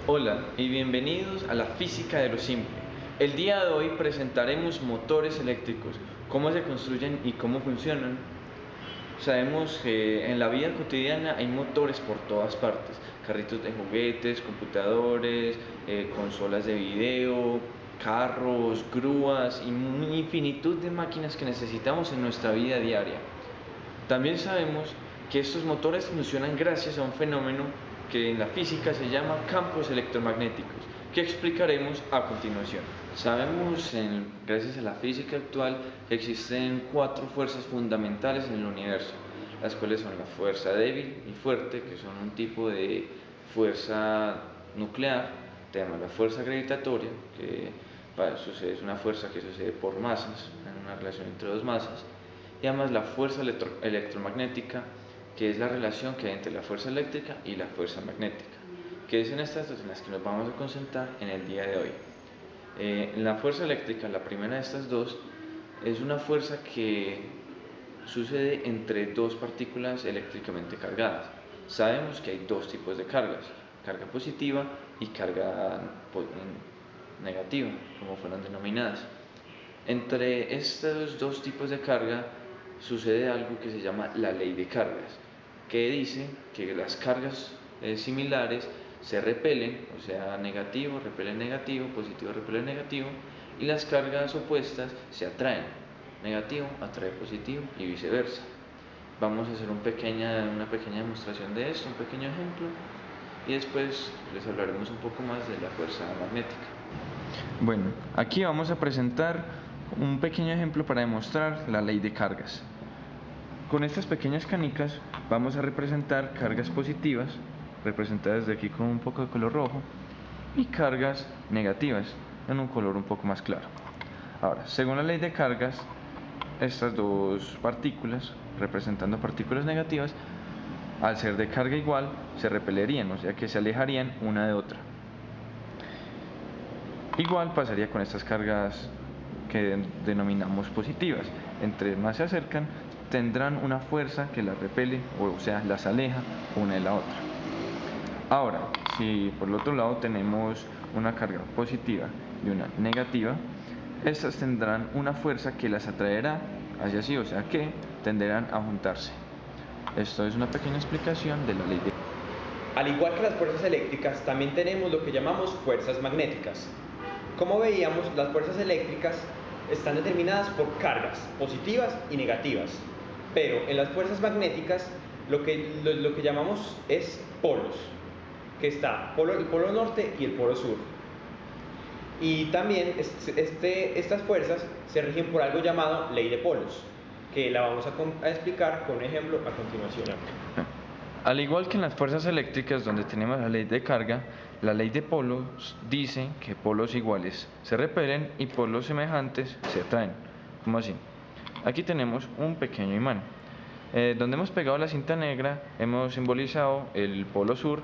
Hola y bienvenidos a la física de lo simple. El día de hoy presentaremos motores eléctricos, cómo se construyen y cómo funcionan. Sabemos que en la vida cotidiana hay motores por todas partes, carritos de juguetes, computadores, consolas de video, carros, grúas y una infinitud de máquinas que necesitamos en nuestra vida diaria. También sabemos que estos motores funcionan gracias a un fenómeno que en la física se llama campos electromagnéticos, que explicaremos a continuación. Sabemos, gracias a la física actual, que existen 4 fuerzas fundamentales en el universo, las cuales son la fuerza débil y fuerte, que son un tipo de fuerza nuclear. Tenemos la fuerza gravitatoria, que es una fuerza que sucede por masas, en una relación entre dos masas, y además la fuerza electromagnética, que es la relación que hay entre la fuerza eléctrica y la fuerza magnética, que es en estas dos en las que nos vamos a concentrar en el día de hoy. La fuerza eléctrica, la primera de estas dos, es una fuerza que sucede entre dos partículas eléctricamente cargadas. Sabemos que hay dos tipos de cargas, carga positiva y carga negativa, como fueron denominadas. Entre estos dos tipos de carga sucede algo que se llama la ley de cargas, que dice que las cargas similares se repelen, o sea, negativo repele negativo, positivo repele negativo, y las cargas opuestas se atraen, negativo atrae positivo y viceversa. Vamos a hacer una pequeña demostración de esto, un pequeño ejemplo, y después les hablaremos un poco más de la fuerza magnética. Bueno, aquí vamos a presentar un pequeño ejemplo para demostrar la ley de cargas. Con estas pequeñas canicas vamos a representar cargas positivas, representadas de aquí con un poco de color rojo, y cargas negativas en un color un poco más claro. Ahora, según la ley de cargas, estas dos partículas, representando partículas negativas, al ser de carga igual, se repelerían, o sea que se alejarían una de otra. Igual pasaría con estas cargas que denominamos positivas. Entre más se acercan, tendrán una fuerza que las repele, o sea, las aleja una de la otra. Ahora, si por el otro lado tenemos una carga positiva y una negativa, estas tendrán una fuerza que las atraerá hacia sí, o sea que tenderán a juntarse. Esto es una pequeña explicación de la ley de... Al igual que las fuerzas eléctricas, también tenemos lo que llamamos fuerzas magnéticas. Como veíamos, las fuerzas eléctricas están determinadas por cargas positivas y negativas, pero en las fuerzas magnéticas lo que llamamos es polos, que está el polo norte y el polo sur. Y también estas fuerzas se rigen por algo llamado ley de polos, que la vamos a explicar con un ejemplo a continuación. Al igual que en las fuerzas eléctricas, donde tenemos la ley de carga, la ley de polos dice que polos iguales se repelen y polos semejantes se atraen. ¿Cómo así? Aquí tenemos un pequeño imán. Donde hemos pegado la cinta negra, hemos simbolizado el polo sur,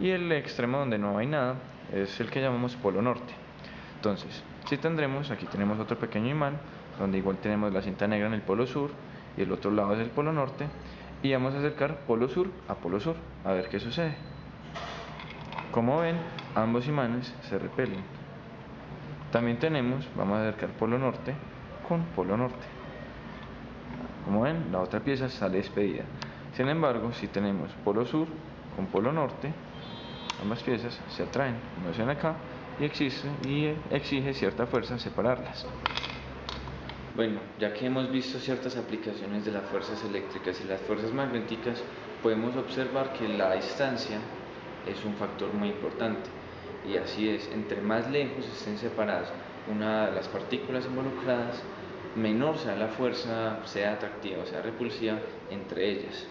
y el extremo donde no hay nada es el que llamamos polo norte. Entonces, si tendremos, aquí tenemos otro pequeño imán, donde igual tenemos la cinta negra en el polo sur y el otro lado es el polo norte, y vamos a acercar polo sur, a ver qué sucede. Como ven, ambos imanes se repelen. También vamos a acercar polo norte con polo norte. Como ven, la otra pieza sale despedida. Sin embargo, si tenemos polo sur con polo norte, ambas piezas se atraen, como ven acá, y exige cierta fuerza separarlas. Bueno, ya que hemos visto ciertas aplicaciones de las fuerzas eléctricas y las fuerzas magnéticas, podemos observar que la distancia es un factor muy importante. Y así es, entre más lejos estén separadas una de las partículas involucradas, menor sea la fuerza, sea atractiva o sea repulsiva entre ellas.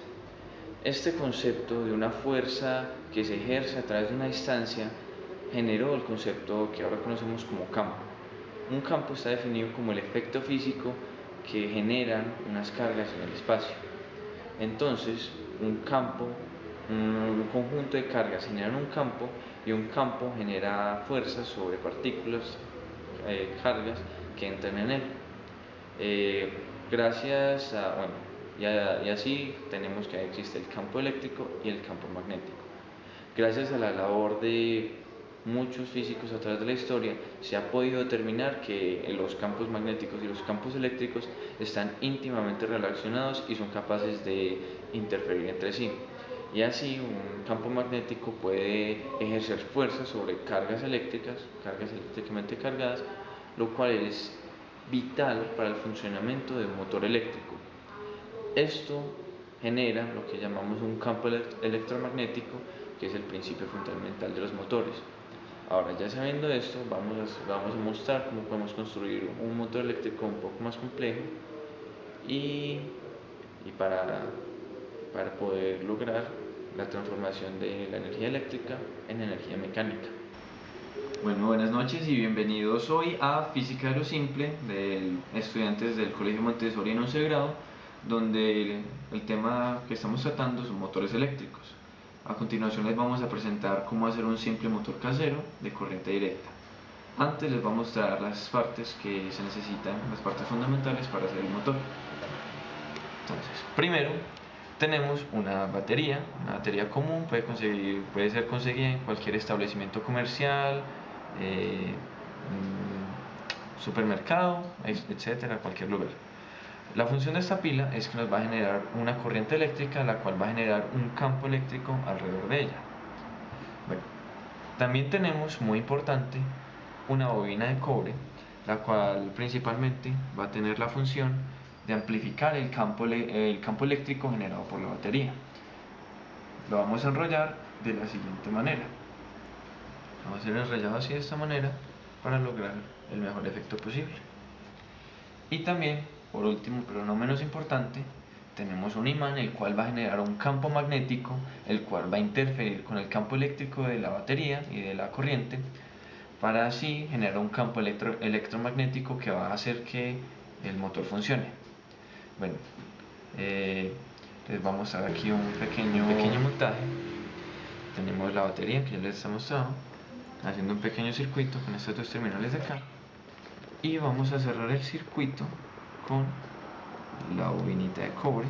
Este concepto de una fuerza que se ejerce a través de una distancia generó el concepto que ahora conocemos como campo. Un campo está definido como el efecto físico que generan unas cargas en el espacio. Entonces, un conjunto de cargas generan un campo, y un campo genera fuerzas sobre partículas, cargas que entran en él. Y así tenemos que existe el campo eléctrico y el campo magnético. Gracias a la labor de muchos físicos a través de la historia se ha podido determinar que los campos magnéticos y los campos eléctricos están íntimamente relacionados y son capaces de interferir entre sí. Y así un campo magnético puede ejercer fuerza sobre cargas eléctricamente cargadas, lo cual es vital para el funcionamiento de un motor eléctrico. Esto genera lo que llamamos un campo electromagnético, que es el principio fundamental de los motores. Ahora, ya sabiendo esto, vamos a mostrar cómo podemos construir un motor eléctrico un poco más complejo y para poder lograr la transformación de la energía eléctrica en energía mecánica. Bueno, buenas noches y bienvenidos hoy a Física de lo Simple, de estudiantes del Colegio Montessori en 11 grado, donde el tema que estamos tratando son motores eléctricos. A continuación les vamos a presentar cómo hacer un simple motor casero de corriente directa. Antes les voy a mostrar las partes que se necesitan, las partes fundamentales para hacer el motor. Entonces, primero tenemos una batería común, puede ser conseguida en cualquier establecimiento comercial, supermercado, etcétera, cualquier lugar. La función de esta pila es que nos va a generar una corriente eléctrica, la cual va a generar un campo eléctrico alrededor de ella. Bueno, también tenemos, muy importante, una bobina de cobre, la cual principalmente va a tener la función de amplificar el campo eléctrico generado por la batería. Lo vamos a enrollar de la siguiente manera. Vamos a hacer el enrollado así, de esta manera, para lograr el mejor efecto posible. Y también, por último, pero no menos importante, tenemos un imán, el cual va a generar un campo magnético, el cual va a interferir con el campo eléctrico de la batería y de la corriente, para así generar un campo electromagnético que va a hacer que el motor funcione. Bueno, les vamos a dar aquí un pequeño montaje. Tenemos la batería que ya les he mostrado, haciendo un pequeño circuito con estos dos terminales de acá, y vamos a cerrar el circuito con la bobinita de cobre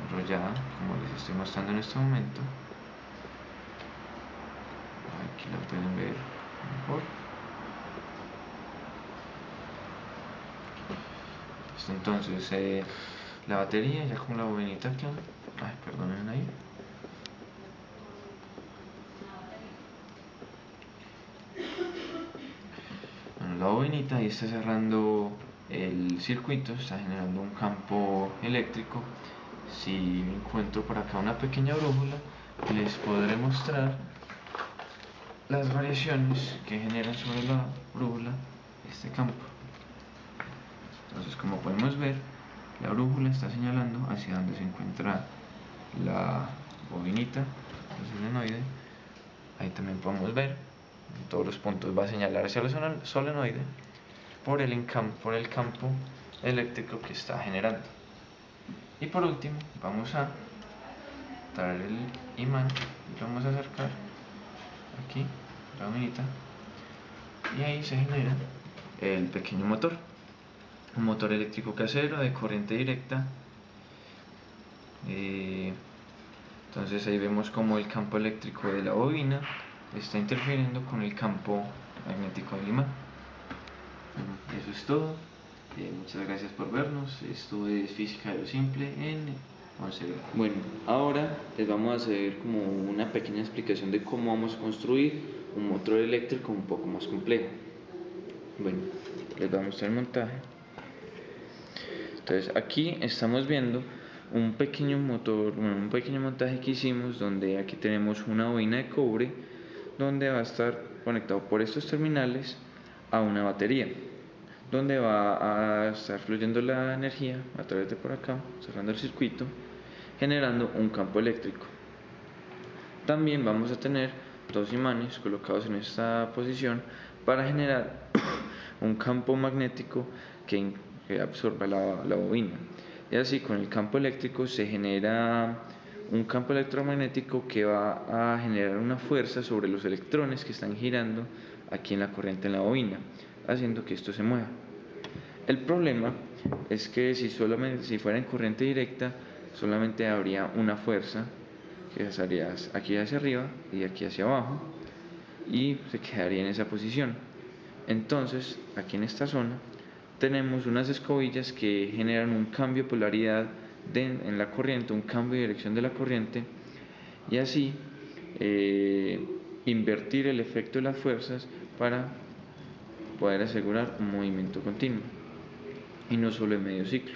enrollada, como les estoy mostrando en este momento. Aquí la pueden ver mejor. Entonces, la batería ya con la bobinita acá, perdonen ahí. Bueno, la bobinita ahí está cerrando el circuito, está generando un campo eléctrico. Si encuentro por acá una pequeña brújula, les podré mostrar las variaciones que generan sobre la brújula este campo. Entonces, como podemos ver, la brújula está señalando hacia donde se encuentra la bobinita, el solenoide. Ahí también podemos ver, en todos los puntos va a señalar hacia el solenoide por el campo eléctrico que está generando. Y por último, vamos a traer el imán y lo vamos a acercar aquí, la bobinita, y ahí se genera el pequeño motor. Un motor eléctrico casero de corriente directa. Entonces ahí vemos como el campo eléctrico de la bobina está interfiriendo con el campo magnético del imán. Bueno, eso es todo. Muchas gracias por vernos. Esto es Física de lo Simple en 11 grado. Bueno, ahora les vamos a hacer como una pequeña explicación de cómo vamos a construir un motor eléctrico un poco más complejo. Bueno, les vamos a mostrar el montaje. Entonces aquí estamos viendo un pequeño montaje que hicimos, donde aquí tenemos una bobina de cobre donde va a estar conectado por estos terminales a una batería, donde va a estar fluyendo la energía a través de por acá, cerrando el circuito, generando un campo eléctrico. También vamos a tener dos imanes colocados en esta posición para generar un campo magnético que absorba la bobina, y así con el campo eléctrico se genera un campo electromagnético que va a generar una fuerza sobre los electrones que están girando aquí en la corriente en la bobina, haciendo que esto se mueva. El problema es que si fuera en corriente directa, solamente habría una fuerza que salía aquí hacia arriba y aquí hacia abajo, y se quedaría en esa posición. Entonces, aquí en esta zona tenemos unas escobillas que generan un cambio de polaridad en la corriente, un cambio de dirección de la corriente, y así invertir el efecto de las fuerzas para poder asegurar un movimiento continuo y no solo en medio ciclo.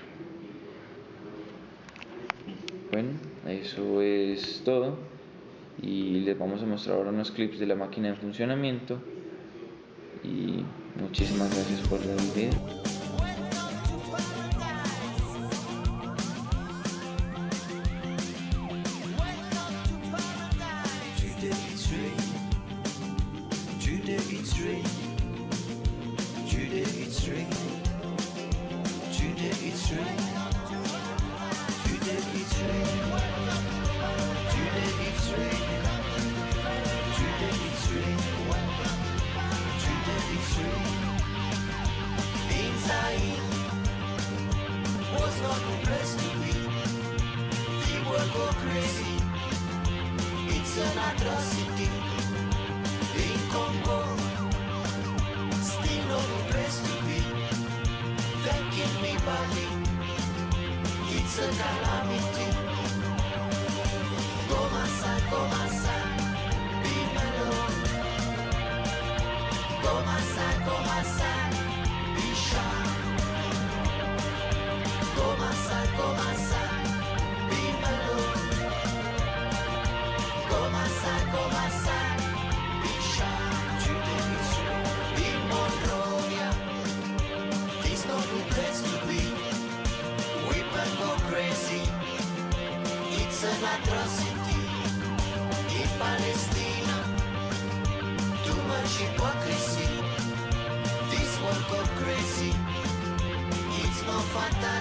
Bueno, eso es todo y les vamos a mostrar ahora unos clips de la máquina en funcionamiento y muchísimas gracias por ver el video. It's an atrocity in Congo. Still not a place to be. Thanking me body. It's a calamity. Go Masai, be alone. Go Masai, be shy. Go Masai, be alone. Go Masai, be shy. In Monrovia, this not the place to be. Women go crazy, it's an atrocity. In Palestina, too much hypocrisy. This world go crazy, it's no fatality.